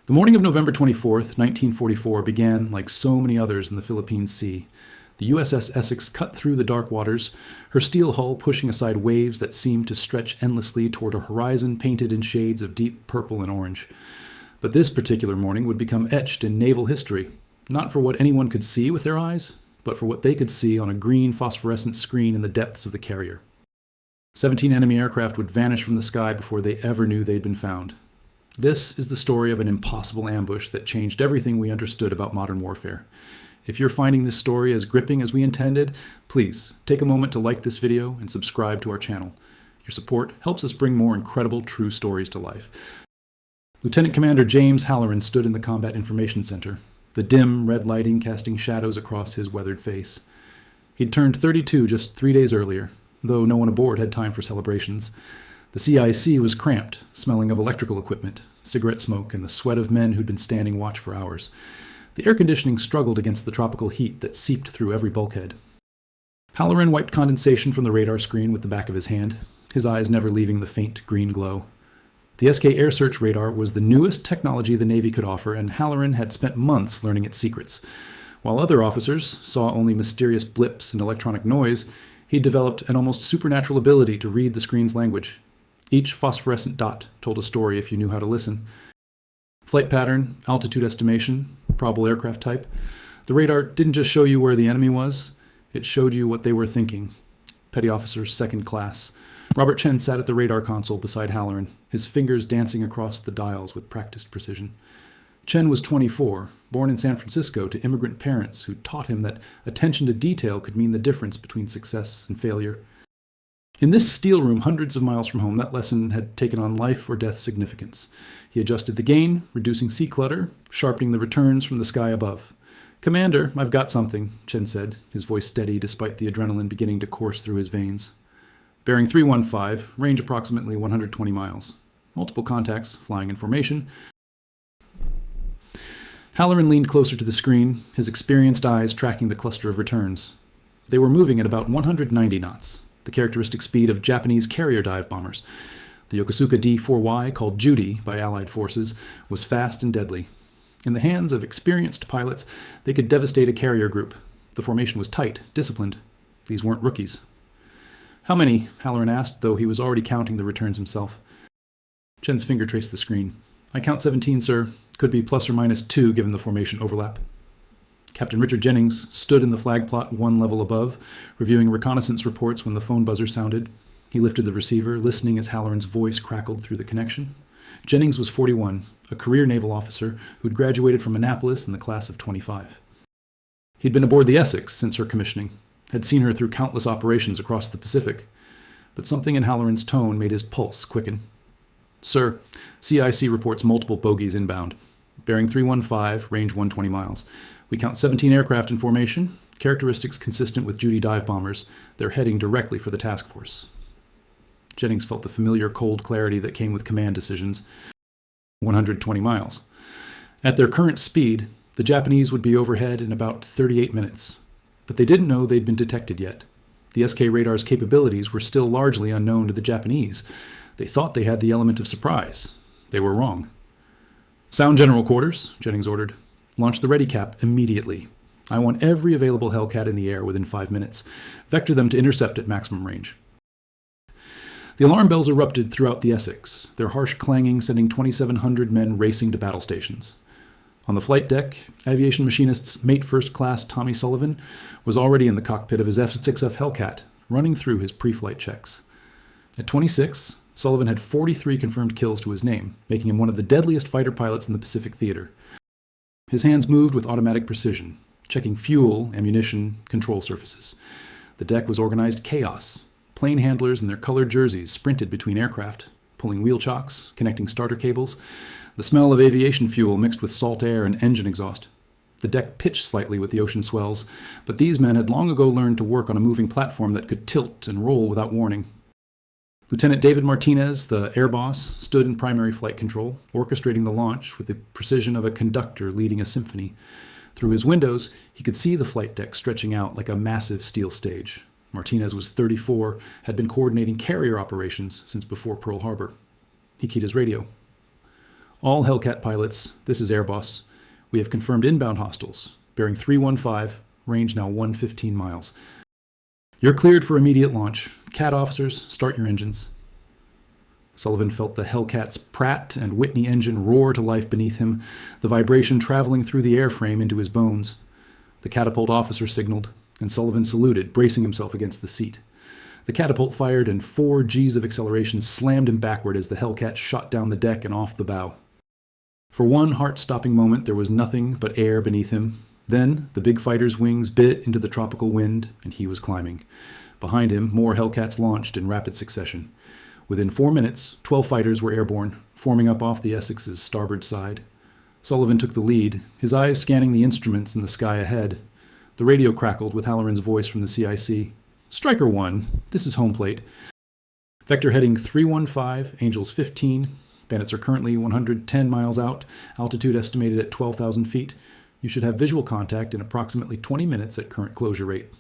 The morning of November 24th, 1944 began like so many others in the Philippine Sea. The USS Essex cut through the dark waters, her steel hull pushing aside waves that seemed to stretch endlessly toward a horizon painted in shades of deep purple and orange. But this particular morning would become etched in naval history, not for what anyone could see with their eyes, but for what they could see on a green phosphorescent screen in the depths of the carrier. 17 enemy aircraft would vanish from the sky before they ever knew they'd been found. This is the story of an impossible ambush that changed everything we understood about modern warfare. If you're finding this story as gripping as we intended, please take a moment to like this video and subscribe to our channel. Your support helps us bring more incredible true stories to life. Lieutenant Commander James Halloran stood in the Combat Information Center, the dim red lighting casting shadows across his weathered face. He'd turned 32 just 3 days earlier, though no one aboard had time for celebrations. The CIC was cramped, smelling of electrical equipment, cigarette smoke, and the sweat of men who'd been standing watch for hours. The air conditioning struggled against the tropical heat that seeped through every bulkhead. Halloran wiped condensation from the radar screen with the back of his hand, his eyes never leaving the faint green glow. The SK Air Search Radar was the newest technology the Navy could offer, and Halloran had spent months learning its secrets. While other officers saw only mysterious blips and electronic noise, he developed an almost supernatural ability to read the screen's language. Each phosphorescent dot told a story if you knew how to listen. Flight pattern, altitude estimation, probable aircraft type. The radar didn't just show you where the enemy was, it showed you what they were thinking. Petty Officer Second Class. Robert Chen sat at the radar console beside Halloran, his fingers dancing across the dials with practiced precision. Chen was 24, born in San Francisco to immigrant parents who taught him that attention to detail could mean the difference between success and failure. In this steel room hundreds of miles from home, that lesson had taken on life or death significance. He adjusted the gain, reducing sea clutter, sharpening the returns from the sky above. "Commander, I've got something," Chen said, his voice steady despite the adrenaline beginning to course through his veins. Bearing 315, range approximately 120 miles. Multiple contacts, flying in formation. Halloran leaned closer to the screen, his experienced eyes tracking the cluster of returns. They were moving at about 190 knots. The characteristic speed of Japanese carrier dive bombers. The Yokosuka D4Y, called Judy by Allied forces, was fast and deadly. In the hands of experienced pilots, they could devastate a carrier group. The formation was tight, disciplined. These weren't rookies. "How many?" Halloran asked, though he was already counting the returns himself. Chen's finger traced the screen. "I count 17, sir. Could be plus or minus 2 given the formation overlap." Captain Richard Jennings stood in the flag plot one level above, reviewing reconnaissance reports when the phone buzzer sounded. He lifted the receiver, listening as Halloran's voice crackled through the connection. Jennings was 41, a career naval officer who'd graduated from Annapolis in the class of 25. He'd been aboard the Essex since her commissioning, had seen her through countless operations across the Pacific. But something in Halloran's tone made his pulse quicken. "Sir, CIC reports multiple bogies inbound. Bearing 315, range 120 miles. We count 17 aircraft in formation, characteristics consistent with Judy dive bombers. They're heading directly for the task force." Jennings felt the familiar cold clarity that came with command decisions. 120 miles. At their current speed, the Japanese would be overhead in about 38 minutes. But they didn't know they'd been detected yet. The SK radar's capabilities were still largely unknown to the Japanese. They thought they had the element of surprise. They were wrong. "Sound general quarters," Jennings ordered. "Launch the ready cap immediately. I want every available Hellcat in the air within 5 minutes. Vector them to intercept at maximum range." The alarm bells erupted throughout the Essex, their harsh clanging sending 2,700 men racing to battle stations. On the flight deck, aviation machinist's mate first class Tommy Sullivan was already in the cockpit of his F-6F Hellcat, running through his pre-flight checks. At 26, Sullivan had 43 confirmed kills to his name, making him one of the deadliest fighter pilots in the Pacific theater. His hands moved with automatic precision, checking fuel, ammunition, control surfaces. The deck was organized chaos. Plane handlers in their colored jerseys sprinted between aircraft, pulling wheel chocks, connecting starter cables. The smell of aviation fuel mixed with salt air and engine exhaust. The deck pitched slightly with the ocean swells, but these men had long ago learned to work on a moving platform that could tilt and roll without warning. Lieutenant David Martinez, the air boss, stood in primary flight control, orchestrating the launch with the precision of a conductor leading a symphony. Through his windows, he could see the flight deck stretching out like a massive steel stage. Martinez was 34, had been coordinating carrier operations since before Pearl Harbor. He keyed his radio. All Hellcat pilots, this is Airboss. We have confirmed inbound hostiles, bearing 315, range now 115 miles. You're cleared for immediate launch. CAT officers, start your engines. Sullivan felt the Hellcat's Pratt and Whitney engine roar to life beneath him, the vibration traveling through the airframe into his bones. The catapult officer signaled, and Sullivan saluted, bracing himself against the seat. The catapult fired, and 4 Gs of acceleration slammed him backward as the Hellcat shot down the deck and off the bow. For one heart-stopping moment, there was nothing but air beneath him. Then, the big fighter's wings bit into the tropical wind, and he was climbing. Behind him, more Hellcats launched in rapid succession. Within 4 minutes, 12 fighters were airborne, forming up off the Essex's starboard side. Sullivan took the lead, his eyes scanning the instruments in the sky ahead. The radio crackled with Halloran's voice from the CIC. Striker 1, this is home plate. Vector heading 315, Angels 15. Bandits are currently 110 miles out, altitude estimated at 12,000 feet. You should have visual contact in approximately 20 minutes at current closure rate.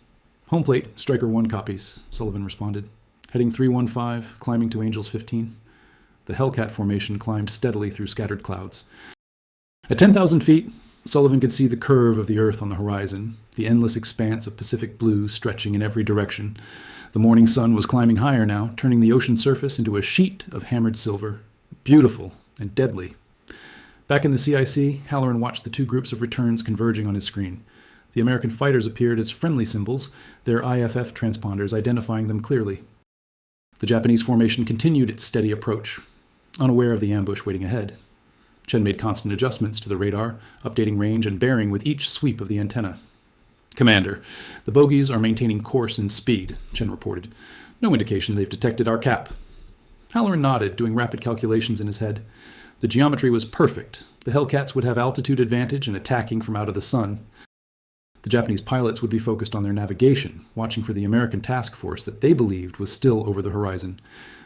Home plate, Striker 1 copies, Sullivan responded. Heading 315, climbing to Angels 15. The Hellcat formation climbed steadily through scattered clouds. At 10,000 feet, Sullivan could see the curve of the Earth on the horizon, the endless expanse of Pacific blue stretching in every direction. The morning sun was climbing higher now, turning the ocean surface into a sheet of hammered silver. Beautiful and deadly. Back in the CIC, Halloran watched the 2 groups of returns converging on his screen. The American fighters appeared as friendly symbols, their IFF transponders identifying them clearly. The Japanese formation continued its steady approach, unaware of the ambush waiting ahead. Chen made constant adjustments to the radar, updating range and bearing with each sweep of the antenna. Commander, the bogies are maintaining course and speed, Chen reported. No indication they've detected our cap. Halloran nodded, doing rapid calculations in his head. The geometry was perfect. The Hellcats would have altitude advantage and attacking from out of the sun. The Japanese pilots would be focused on their navigation, watching for the American task force that they believed was still over the horizon.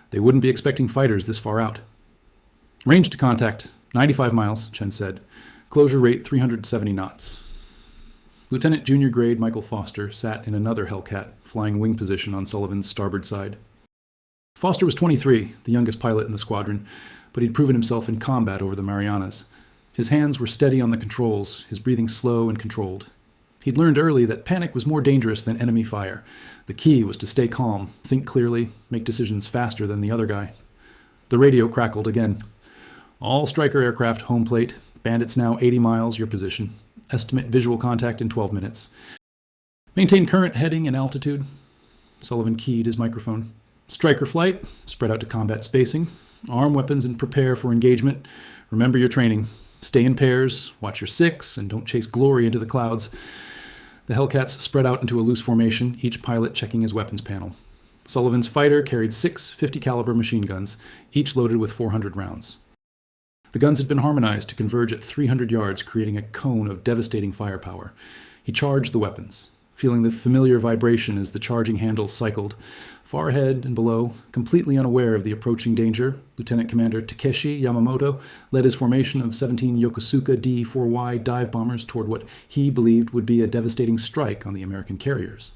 They wouldn't be expecting fighters this far out. Range to contact, 95 miles, Chen said. Closure rate 370 knots. Lieutenant Junior Grade Michael Foster sat in another Hellcat, flying wing position on Sullivan's starboard side. Foster was 23, the youngest pilot in the squadron, but he'd proven himself in combat over the Marianas. His hands were steady on the controls, his breathing slow and controlled. He'd learned early that panic was more dangerous than enemy fire. The key was to stay calm, think clearly, make decisions faster than the other guy. The radio crackled again. All Striker aircraft home plate. Bandits now 80 miles, your position. Estimate visual contact in 12 minutes. Maintain current heading and altitude. Sullivan keyed his microphone. Striker flight. Spread out to combat spacing. Arm weapons and prepare for engagement. Remember your training. Stay in pairs, watch your 6, and don't chase glory into the clouds. The Hellcats spread out into a loose formation, each pilot checking his weapons panel. Sullivan's fighter carried 6 50-caliber machine guns, each loaded with 400 rounds. The guns had been harmonized to converge at 300 yards, creating a cone of devastating firepower. He charged the weapons, feeling the familiar vibration as the charging handles cycled. Far ahead and below, completely unaware of the approaching danger, Lieutenant Commander Takeshi Yamamoto led his formation of 17 Yokosuka D4Y dive bombers toward what he believed would be a devastating strike on the American carriers.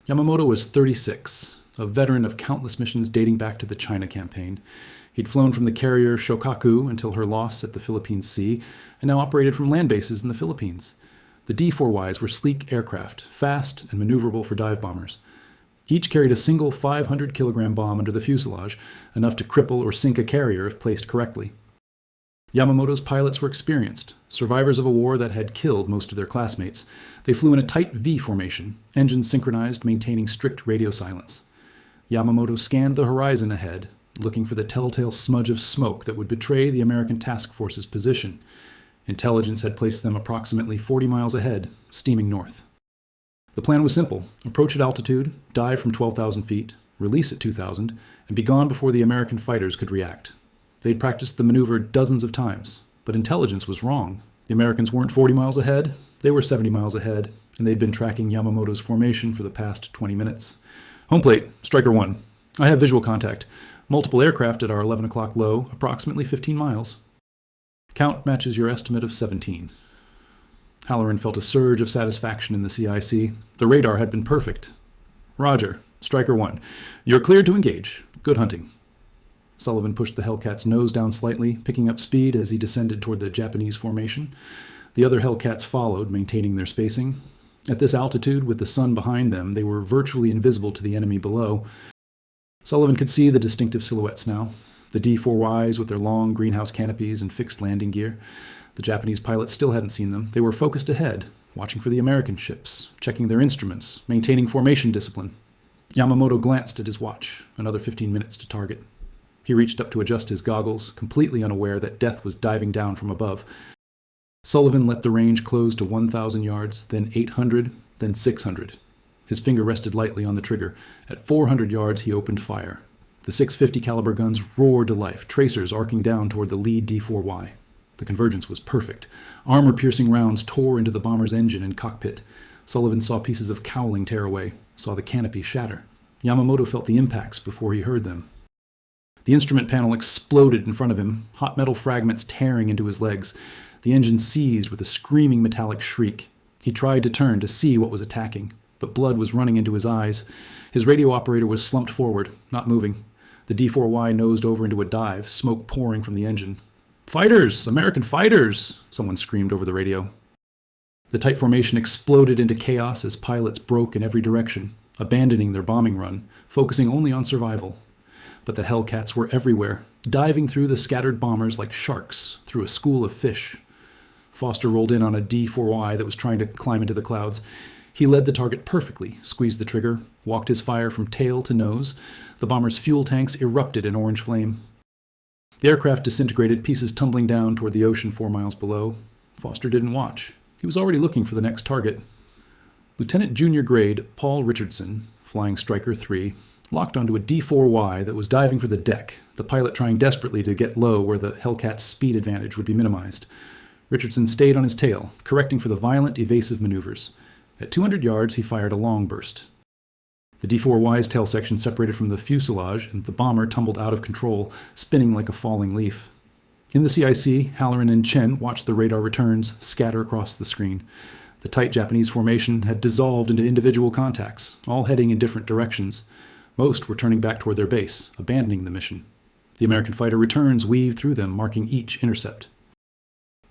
Yamamoto was 36, a veteran of countless missions dating back to the China campaign. He'd flown from the carrier Shokaku until her loss at the Philippine Sea, and now operated from land bases in the Philippines. The D4Ys were sleek aircraft, fast and maneuverable for dive bombers. Each carried a single 500-kilogram bomb under the fuselage, enough to cripple or sink a carrier if placed correctly. Yamamoto's pilots were experienced, survivors of a war that had killed most of their classmates. They flew in a tight V formation, engines synchronized, maintaining strict radio silence. Yamamoto scanned the horizon ahead, looking for the telltale smudge of smoke that would betray the American task force's position. Intelligence had placed them approximately 40 miles ahead, steaming north. The plan was simple. Approach at altitude, dive from 12,000 feet, release at 2,000, and be gone before the American fighters could react. They'd practiced the maneuver dozens of times, but intelligence was wrong. The Americans weren't 40 miles ahead, they were 70 miles ahead, and they'd been tracking Yamamoto's formation for the past 20 minutes. Home plate, Striker 1. I have visual contact. Multiple aircraft at our 11 o'clock low, approximately 15 miles. Count matches your estimate of 17. Halloran felt a surge of satisfaction in the CIC. The radar had been perfect. Roger. Striker 1. You're cleared to engage. Good hunting. Sullivan pushed the Hellcat's nose down slightly, picking up speed as he descended toward the Japanese formation. The other Hellcats followed, maintaining their spacing. At this altitude, with the sun behind them, they were virtually invisible to the enemy below. Sullivan could see the distinctive silhouettes now. The D4Ys with their long greenhouse canopies and fixed landing gear. The Japanese pilots still hadn't seen them. They were focused ahead, watching for the American ships, checking their instruments, maintaining formation discipline. Yamamoto glanced at his watch, another 15 minutes to target. He reached up to adjust his goggles, completely unaware that death was diving down from above. Sullivan let the range close to 1,000 yards, then 800, then 600. His finger rested lightly on the trigger. At 400 yards, he opened fire. The 650 caliber guns roared to life, tracers arcing down toward the lead D4Y. The convergence was perfect. Armor-piercing rounds tore into the bomber's engine and cockpit. Sullivan saw pieces of cowling tear away, saw the canopy shatter. Yamamoto felt the impacts before he heard them. The instrument panel exploded in front of him, hot metal fragments tearing into his legs. The engine seized with a screaming metallic shriek. He tried to turn to see what was attacking, but blood was running into his eyes. His radio operator was slumped forward, not moving. The D4Y nosed over into a dive, smoke pouring from the engine. "Fighters! American fighters!" someone screamed over the radio. The tight formation exploded into chaos as pilots broke in every direction, abandoning their bombing run, focusing only on survival. But the Hellcats were everywhere, diving through the scattered bombers like sharks through a school of fish. Foster rolled in on a D4Y that was trying to climb into the clouds. He led the target perfectly, squeezed the trigger, walked his fire from tail to nose. The bomber's fuel tanks erupted in orange flame. The aircraft disintegrated, pieces tumbling down toward the ocean 4 miles below. Foster didn't watch. He was already looking for the next target. Lieutenant Junior Grade Paul Richardson, flying Striker 3, locked onto a D4Y that was diving for the deck, the pilot trying desperately to get low where the Hellcat's speed advantage would be minimized. Richardson stayed on his tail, correcting for the violent, evasive maneuvers. At 200 yards, he fired a long burst. The D4Y's tail section separated from the fuselage, and the bomber tumbled out of control, spinning like a falling leaf. In the CIC, Halloran and Chen watched the radar returns scatter across the screen. The tight Japanese formation had dissolved into individual contacts, all heading in different directions. Most were turning back toward their base, abandoning the mission. The American fighter returns weaved through them, marking each intercept.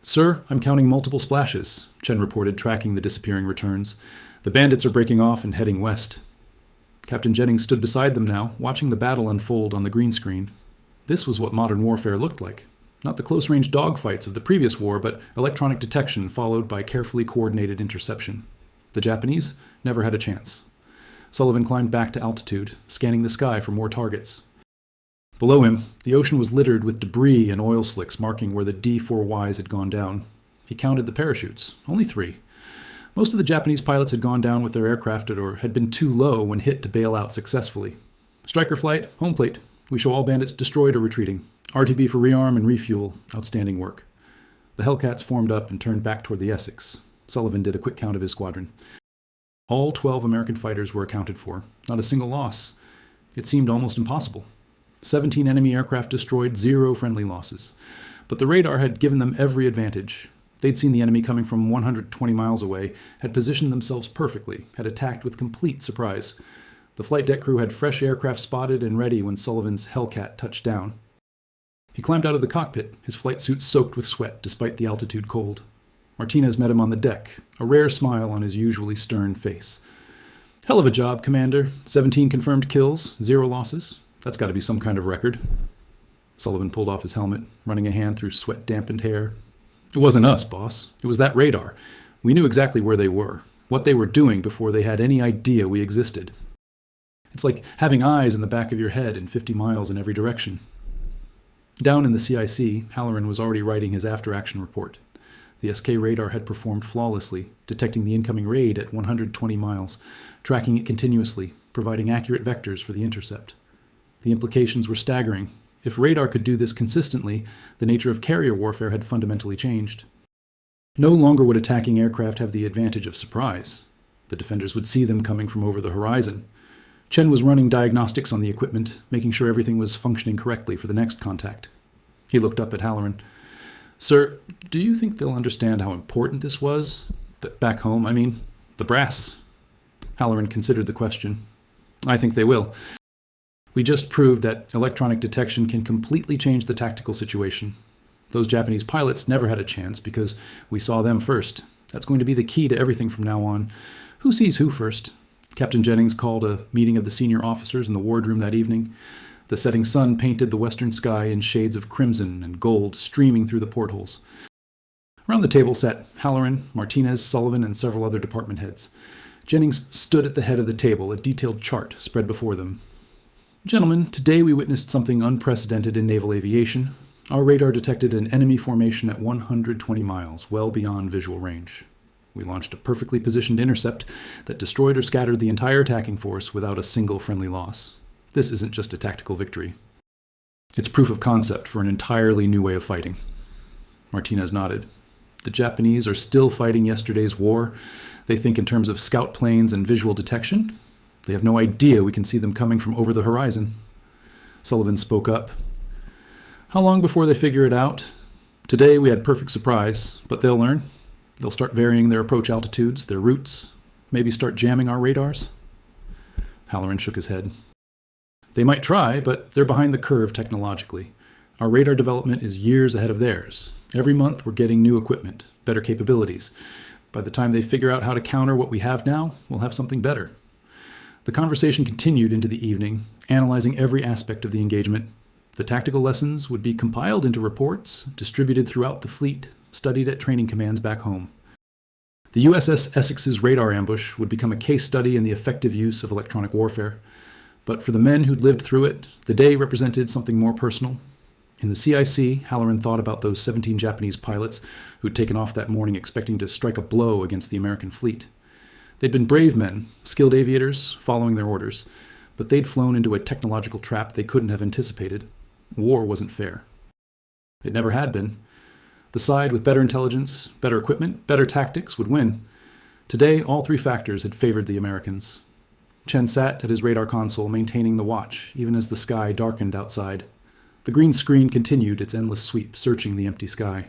"Sir, I'm counting multiple splashes," Chen reported, tracking the disappearing returns. "The bandits are breaking off and heading west." Captain Jennings stood beside them now, watching the battle unfold on the green screen. This was what modern warfare looked like. Not the close-range dogfights of the previous war, but electronic detection followed by carefully coordinated interception. The Japanese never had a chance. Sullivan climbed back to altitude, scanning the sky for more targets. Below him, the ocean was littered with debris and oil slicks marking where the D4Ys had gone down. He counted the parachutes, only 3. Most of the Japanese pilots had gone down with their aircraft or had been too low when hit to bail out successfully. "Striker flight, home plate. We show all bandits destroyed or retreating. RTB for rearm and refuel. Outstanding work." The Hellcats formed up and turned back toward the Essex. Sullivan did a quick count of his squadron. All 12 American fighters were accounted for, not a single loss. It seemed almost impossible. 17 enemy aircraft destroyed, 0 friendly losses. But the radar had given them every advantage. They'd seen the enemy coming from 120 miles away, had positioned themselves perfectly, had attacked with complete surprise. The flight deck crew had fresh aircraft spotted and ready when Sullivan's Hellcat touched down. He climbed out of the cockpit, his flight suit soaked with sweat despite the altitude cold. Martinez met him on the deck, a rare smile on his usually stern face. "Hell of a job, Commander. 17 confirmed kills, 0 losses. That's got to be some kind of record." Sullivan pulled off his helmet, running a hand through sweat-dampened hair. "It wasn't us, boss. It was that radar. We knew exactly where they were, what they were doing before they had any idea we existed. It's like having eyes in the back of your head and 50 miles in every direction." Down in the CIC, Halloran was already writing his after-action report. The SK radar had performed flawlessly, detecting the incoming raid at 120 miles, tracking it continuously, providing accurate vectors for the intercept. The implications were staggering. If radar could do this consistently, the nature of carrier warfare had fundamentally changed. No longer would attacking aircraft have the advantage of surprise. The defenders would see them coming from over the horizon. Chen was running diagnostics on the equipment, making sure everything was functioning correctly for the next contact. He looked up at Halloran. "Sir, do you think they'll understand how important this was? Back home, I mean, the brass." Halloran considered the question. "I think they will. We just proved that electronic detection can completely change the tactical situation. Those Japanese pilots never had a chance because we saw them first. That's going to be the key to everything from now on. Who sees who first? Captain Jennings called a meeting of the senior officers in the wardroom that evening. The setting sun painted the western sky in shades of crimson and gold streaming through the portholes. Around the table sat Halloran, Martinez, Sullivan, and several other department heads. Jennings stood at the head of the table, a detailed chart spread before them. Gentlemen, today we witnessed something unprecedented in naval aviation. Our radar detected an enemy formation at 120 miles, well beyond visual range. We launched a perfectly positioned intercept that destroyed or scattered the entire attacking force without a single friendly loss. This isn't just a tactical victory. It's proof of concept for an entirely new way of fighting. Martinez nodded. The Japanese are still fighting yesterday's war. They think in terms of scout planes and visual detection. They have no idea we can see them coming from over the horizon. Sullivan spoke up. How long before they figure it out? Today we had perfect surprise, but they'll learn. They'll start varying their approach altitudes, their routes, maybe start jamming our radars. Halloran shook his head. They might try, but they're behind the curve technologically. Our radar development is years ahead of theirs. Every month we're getting new equipment, better capabilities. By the time they figure out how to counter what we have now, we'll have something better. The conversation continued into the evening, analyzing every aspect of the engagement. The tactical lessons would be compiled into reports, distributed throughout the fleet, studied at training commands back home. The USS Essex's radar ambush would become a case study in the effective use of electronic warfare. But for the men who'd lived through it, the day represented something more personal. In the CIC, Halloran thought about those 17 Japanese pilots who'd taken off that morning expecting to strike a blow against the American fleet. They'd been brave men, skilled aviators, following their orders, but they'd flown into a technological trap they couldn't have anticipated. War wasn't fair. It never had been. The side with better intelligence, better equipment, better tactics would win. Today, all three factors had favored the Americans. Chen sat at his radar console, maintaining the watch, even as the sky darkened outside. The green screen continued its endless sweep, searching the empty sky.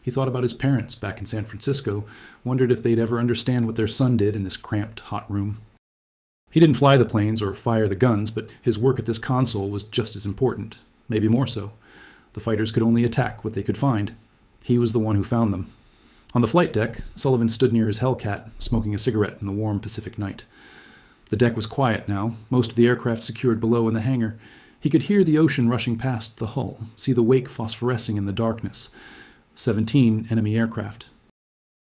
He thought about his parents back in San Francisco, wondered if they'd ever understand what their son did in this cramped, hot room. He didn't fly the planes or fire the guns, but his work at this console was just as important, maybe more so. The fighters could only attack what they could find. He was the one who found them. On the flight deck, Sullivan stood near his Hellcat, smoking a cigarette in the warm Pacific night. The deck was quiet now, most of the aircraft secured below in the hangar. He could hear the ocean rushing past the hull, see the wake phosphorescing in the darkness. 17 enemy aircraft.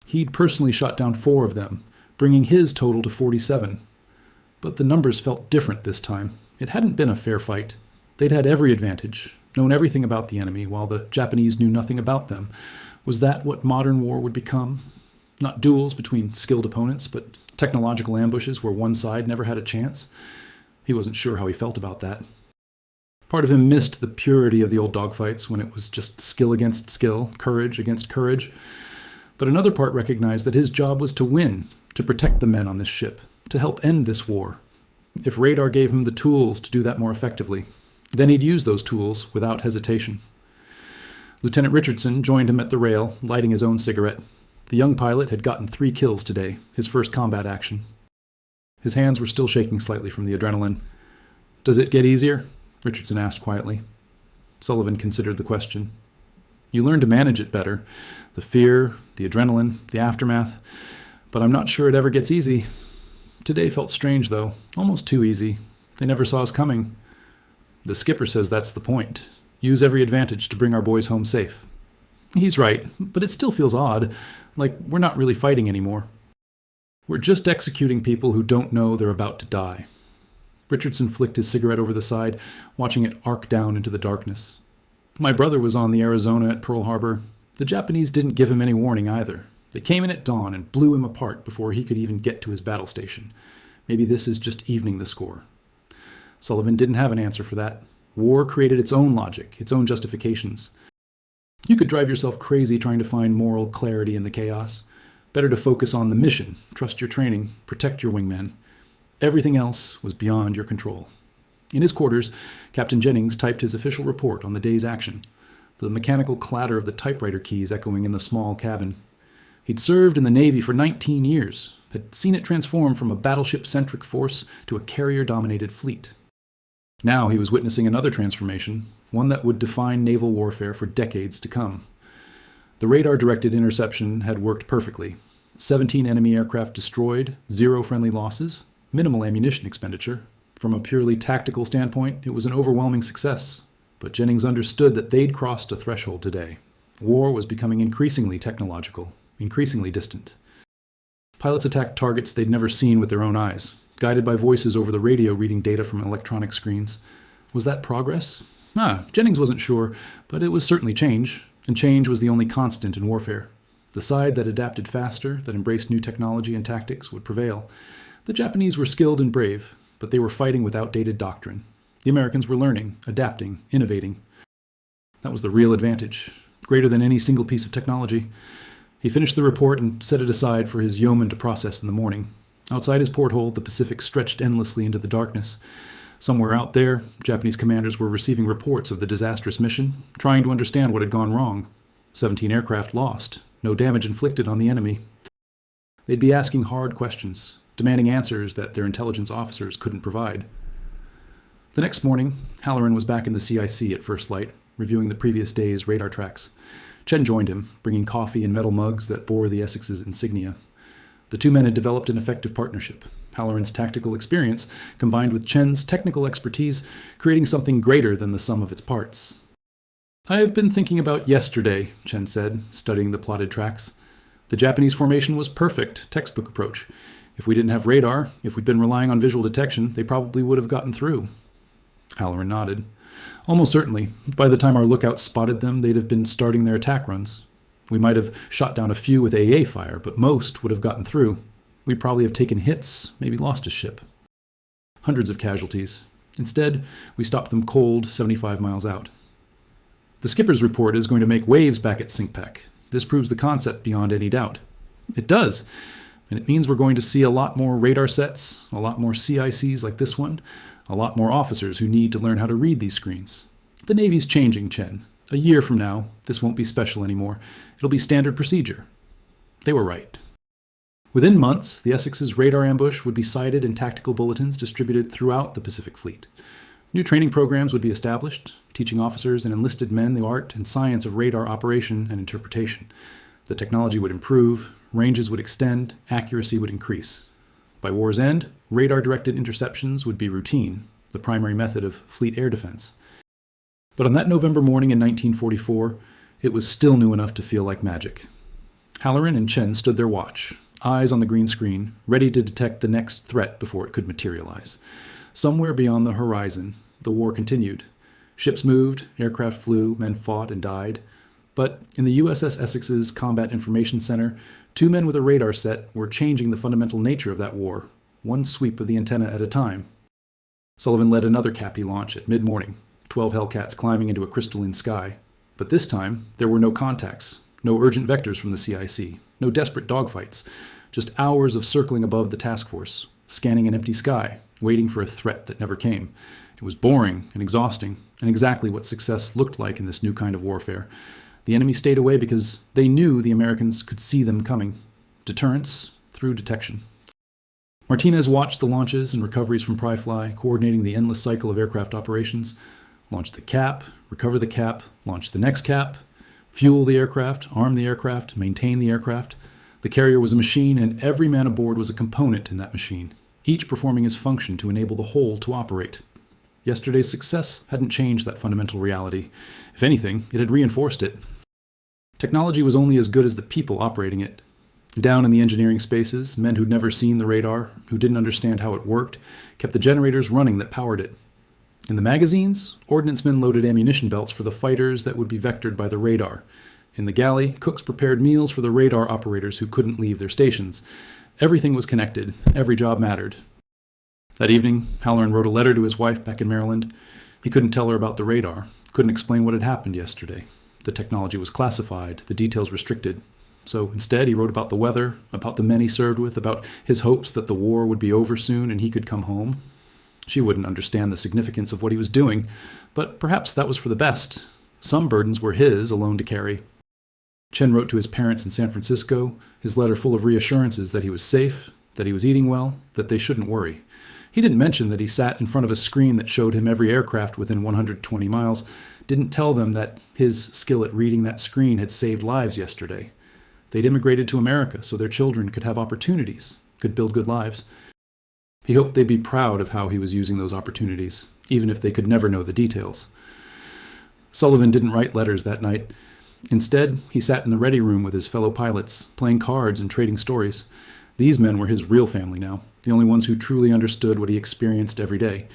He'd personally shot down 4 of them, bringing his total to 47. But the numbers felt different this time. It hadn't been a fair fight. They'd had every advantage, known everything about the enemy, while the Japanese knew nothing about them. Was that what modern war would become? Not duels between skilled opponents, but technological ambushes where one side never had a chance? He wasn't sure how he felt about that. Part of him missed the purity of the old dogfights when it was just skill against skill, courage against courage. But another part recognized that his job was to win, to protect the men on this ship, to help end this war. If radar gave him the tools to do that more effectively, then he'd use those tools without hesitation. Lieutenant Richardson joined him at the rail, lighting his own cigarette. The young pilot had gotten 3 kills today, his first combat action. His hands were still shaking slightly from the adrenaline. "Does it get easier?" Richardson asked quietly. Sullivan considered the question. "You learn to manage it better. The fear, the adrenaline, the aftermath. But I'm not sure it ever gets easy. Today felt strange, though. Almost too easy. They never saw us coming. The skipper says that's the point. Use every advantage to bring our boys home safe." He's right, but it still feels odd, like we're not really fighting anymore. We're just executing people who don't know they're about to die. Richardson flicked his cigarette over the side, watching it arc down into the darkness. My brother was on the Arizona at Pearl Harbor. The Japanese didn't give him any warning either. They came in at dawn and blew him apart before he could even get to his battle station. Maybe this is just evening the score. Sullivan didn't have an answer for that. War created its own logic, its own justifications. You could drive yourself crazy trying to find moral clarity in the chaos. Better to focus on the mission, trust your training, protect your wingmen. Everything else was beyond your control. In his quarters, Captain Jennings typed his official report on the day's action, the mechanical clatter of the typewriter keys echoing in the small cabin. He'd served in the Navy for 19 years, had seen it transform from a battleship-centric force to a carrier-dominated fleet. Now he was witnessing another transformation, one that would define naval warfare for decades to come. The radar-directed interception had worked perfectly. 17 enemy aircraft destroyed, 0 friendly losses, minimal ammunition expenditure. From a purely tactical standpoint, it was an overwhelming success. But Jennings understood that they'd crossed a threshold today. War was becoming increasingly technological, increasingly distant. Pilots attacked targets they'd never seen with their own eyes, guided by voices over the radio reading data from electronic screens. Was that progress? Jennings wasn't sure, but it was certainly change, and change was the only constant in warfare. The side that adapted faster, that embraced new technology and tactics, would prevail. The Japanese were skilled and brave, but they were fighting with outdated doctrine. The Americans were learning, adapting, innovating. That was the real advantage, greater than any single piece of technology. He finished the report and set it aside for his yeoman to process in the morning. Outside his porthole, the Pacific stretched endlessly into the darkness. Somewhere out there, Japanese commanders were receiving reports of the disastrous mission, trying to understand what had gone wrong. 17 aircraft lost, no damage inflicted on the enemy. They'd be asking hard questions, demanding answers that their intelligence officers couldn't provide. The next morning, Halloran was back in the CIC at first light, reviewing the previous day's radar tracks. Chen joined him, bringing coffee in metal mugs that bore the Essex's insignia. The two men had developed an effective partnership, Halloran's tactical experience combined with Chen's technical expertise, creating something greater than the sum of its parts. "I have been thinking about yesterday," Chen said, studying the plotted tracks. "The Japanese formation was perfect, textbook approach. If we didn't have radar, if we'd been relying on visual detection, they probably would have gotten through." Halloran nodded. "Almost certainly. By the time our lookouts spotted them, they'd have been starting their attack runs. We might have shot down a few with AA fire, but most would have gotten through. We'd probably have taken hits, maybe lost a ship. Hundreds of casualties. Instead, we stopped them cold 75 miles out. The skipper's report is going to make waves back at SINCPAC. This proves the concept beyond any doubt." "It does. And it means we're going to see a lot more radar sets, a lot more CICs like this one, a lot more officers who need to learn how to read these screens. The Navy's changing, Chen. A year from now, this won't be special anymore. It'll be standard procedure." They were right. Within months, the Essex's radar ambush would be sighted and tactical bulletins distributed throughout the Pacific Fleet. New training programs would be established, teaching officers and enlisted men the art and science of radar operation and interpretation. The technology would improve, ranges would extend, accuracy would increase. By war's end, radar-directed interceptions would be routine, the primary method of fleet air defense. But on that November morning in 1944, it was still new enough to feel like magic. Halloran and Chen stood their watch, eyes on the green screen, ready to detect the next threat before it could materialize. Somewhere beyond the horizon, the war continued. Ships moved, aircraft flew, men fought and died. But in the USS Essex's Combat Information Center, two men with a radar set were changing the fundamental nature of that war, one sweep of the antenna at a time. Sullivan led another Cappy launch at mid-morning, 12 Hellcats climbing into a crystalline sky. But this time, there were no contacts, no urgent vectors from the CIC, no desperate dogfights, just hours of circling above the task force, scanning an empty sky, waiting for a threat that never came. It was boring and exhausting, and exactly what success looked like in this new kind of warfare. The enemy stayed away because they knew the Americans could see them coming. Deterrence through detection. Martinez watched the launches and recoveries from Pryfly, coordinating the endless cycle of aircraft operations. Launch the cap, recover the cap, launch the next cap, fuel the aircraft, arm the aircraft, maintain the aircraft. The carrier was a machine, and every man aboard was a component in that machine, each performing his function to enable the whole to operate. Yesterday's success hadn't changed that fundamental reality. If anything, it had reinforced it. Technology was only as good as the people operating it. Down in the engineering spaces, men who'd never seen the radar, who didn't understand how it worked, kept the generators running that powered it. In the magazines, ordnancemen loaded ammunition belts for the fighters that would be vectored by the radar. In the galley, cooks prepared meals for the radar operators who couldn't leave their stations. Everything was connected. Every job mattered. That evening, Halloran wrote a letter to his wife back in Maryland. He couldn't tell her about the radar, couldn't explain what had happened yesterday. The technology was classified, the details restricted. So instead, he wrote about the weather, about the men he served with, about his hopes that the war would be over soon and he could come home. She wouldn't understand the significance of what he was doing, but perhaps that was for the best. Some burdens were his alone to carry. Chen wrote to his parents in San Francisco, his letter full of reassurances that he was safe, that he was eating well, that they shouldn't worry. He didn't mention that he sat in front of a screen that showed him every aircraft within 120 miles, didn't tell them that his skill at reading that screen had saved lives yesterday. They'd immigrated to America so their children could have opportunities, could build good lives. He hoped they'd be proud of how he was using those opportunities, even if they could never know the details. Sullivan didn't write letters that night. Instead, he sat in the ready room with his fellow pilots, playing cards and trading stories. These men were his real family now, the only ones who truly understood what he experienced every day.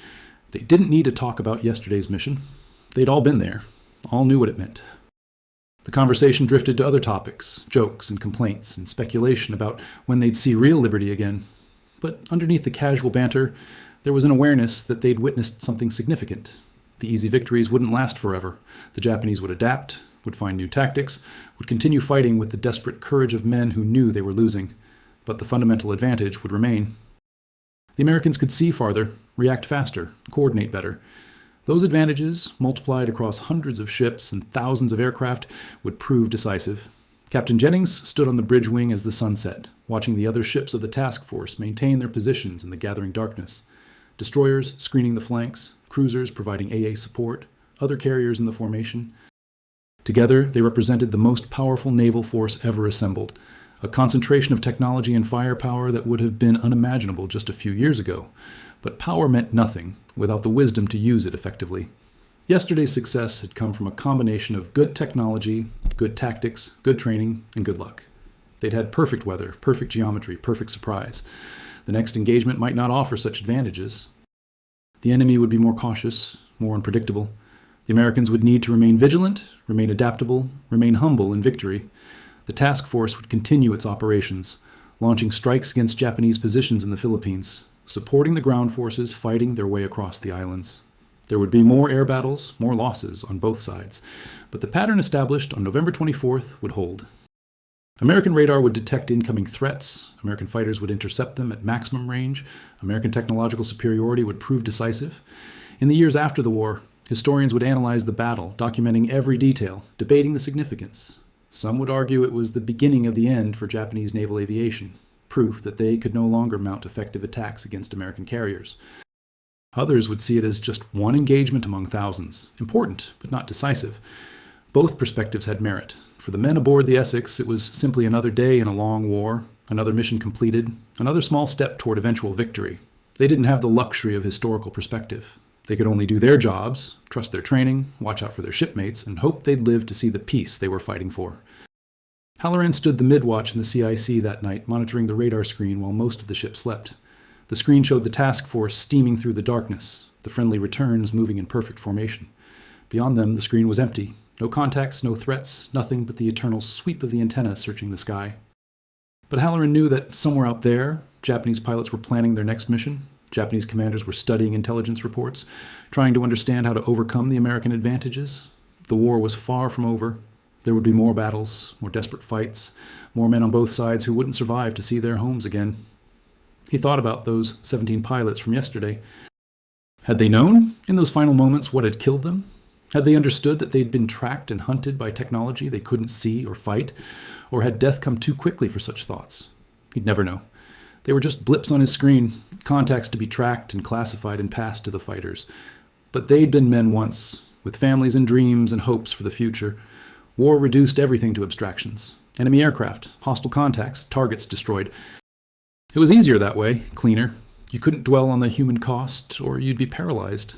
They didn't need to talk about yesterday's mission. They'd all been there, all knew what it meant. The conversation drifted to other topics, jokes and complaints, and speculation about when they'd see real liberty again. But underneath the casual banter, there was an awareness that they'd witnessed something significant. The easy victories wouldn't last forever. The Japanese would adapt, would find new tactics, would continue fighting with the desperate courage of men who knew they were losing. But the fundamental advantage would remain. The Americans could see farther, react faster, coordinate better. Those advantages, multiplied across hundreds of ships and thousands of aircraft, would prove decisive. Captain Jennings stood on the bridge wing as the sun set, watching the other ships of the task force maintain their positions in the gathering darkness. Destroyers screening the flanks, cruisers providing AA support, other carriers in the formation. Together, they represented the most powerful naval force ever assembled, a concentration of technology and firepower that would have been unimaginable just a few years ago. But power meant nothing without the wisdom to use it effectively. Yesterday's success had come from a combination of good technology, good tactics, good training, and good luck. They'd had perfect weather, perfect geometry, perfect surprise. The next engagement might not offer such advantages. The enemy would be more cautious, more unpredictable. The Americans would need to remain vigilant, remain adaptable, remain humble in victory. The task force would continue its operations, launching strikes against Japanese positions in the Philippines, supporting the ground forces fighting their way across the islands. There would be more air battles, more losses on both sides, but the pattern established on November 24th would hold. American radar would detect incoming threats, American fighters would intercept them at maximum range, American technological superiority would prove decisive. In the years after the war, historians would analyze the battle, documenting every detail, debating the significance. Some would argue it was the beginning of the end for Japanese naval aviation, proof that they could no longer mount effective attacks against American carriers. Others would see it as just one engagement among thousands, important but not decisive. Both perspectives had merit. For the men aboard the Essex, it was simply another day in a long war, another mission completed, another small step toward eventual victory. They didn't have the luxury of historical perspective. They could only do their jobs, trust their training, watch out for their shipmates, and hope they'd live to see the peace they were fighting for. Halloran stood the mid-watch in the CIC that night, monitoring the radar screen while most of the ship slept. The screen showed the task force steaming through the darkness, the friendly returns moving in perfect formation. Beyond them, the screen was empty. No contacts, no threats, nothing but the eternal sweep of the antenna searching the sky. But Halloran knew that somewhere out there, Japanese pilots were planning their next mission. Japanese commanders were studying intelligence reports, trying to understand how to overcome the American advantages. The war was far from over. There would be more battles, more desperate fights, more men on both sides who wouldn't survive to see their homes again. He thought about those 17 pilots from yesterday. Had they known, in those final moments, what had killed them? Had they understood that they'd been tracked and hunted by technology they couldn't see or fight? Or had death come too quickly for such thoughts? He'd never know. They were just blips on his screen, contacts to be tracked and classified and passed to the fighters. But they'd been men once, with families and dreams and hopes for the future. War reduced everything to abstractions. Enemy aircraft, hostile contacts, targets destroyed. It was easier that way, cleaner. You couldn't dwell on the human cost, or you'd be paralyzed.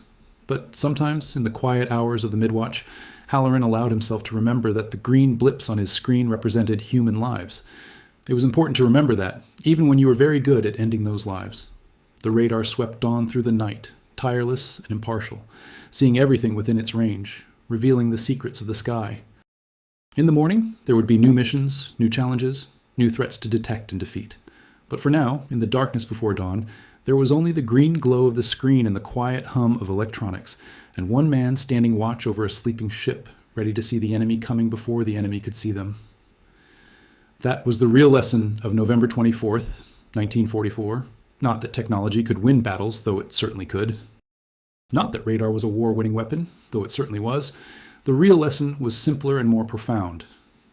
But sometimes, in the quiet hours of the midwatch, Halloran allowed himself to remember that the green blips on his screen represented human lives. It was important to remember that, even when you were very good at ending those lives. The radar swept on through the night, tireless and impartial, seeing everything within its range, revealing the secrets of the sky. In the morning, there would be new missions, new challenges, new threats to detect and defeat. But for now, in the darkness before dawn, there was only the green glow of the screen and the quiet hum of electronics, and one man standing watch over a sleeping ship, ready to see the enemy coming before the enemy could see them. That was the real lesson of November 24th, 1944. Not that technology could win battles, though it certainly could. Not that radar was a war-winning weapon, though it certainly was. The real lesson was simpler and more profound.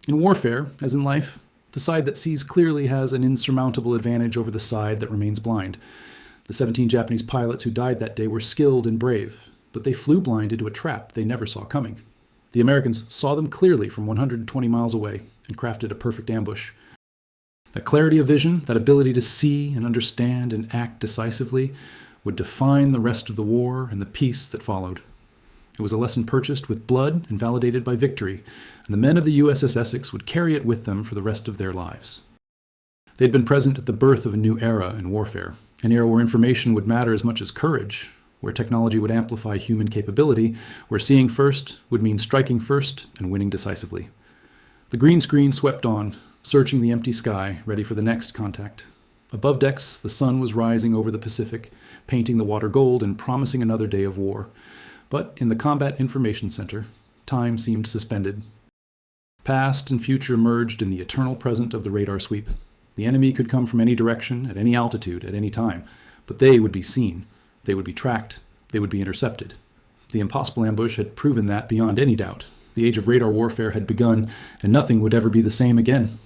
In warfare, as in life, the side that sees clearly has an insurmountable advantage over the side that remains blind. The 17 Japanese pilots who died that day were skilled and brave, but they flew blind into a trap they never saw coming. The Americans saw them clearly from 120 miles away and crafted a perfect ambush. That clarity of vision, that ability to see and understand and act decisively, would define the rest of the war and the peace that followed. It was a lesson purchased with blood and validated by victory, and the men of the USS Essex would carry it with them for the rest of their lives. They had been present at the birth of a new era in warfare, an era where information would matter as much as courage, where technology would amplify human capability, where seeing first would mean striking first and winning decisively. The green screen swept on, searching the empty sky, ready for the next contact. Above decks, the sun was rising over the Pacific, painting the water gold and promising another day of war. But in the Combat Information Center, time seemed suspended. Past and future merged in the eternal present of the radar sweep. The enemy could come from any direction, at any altitude, at any time, but they would be seen. They would be tracked. They would be intercepted. The impossible ambush had proven that beyond any doubt. The age of radar warfare had begun, and nothing would ever be the same again.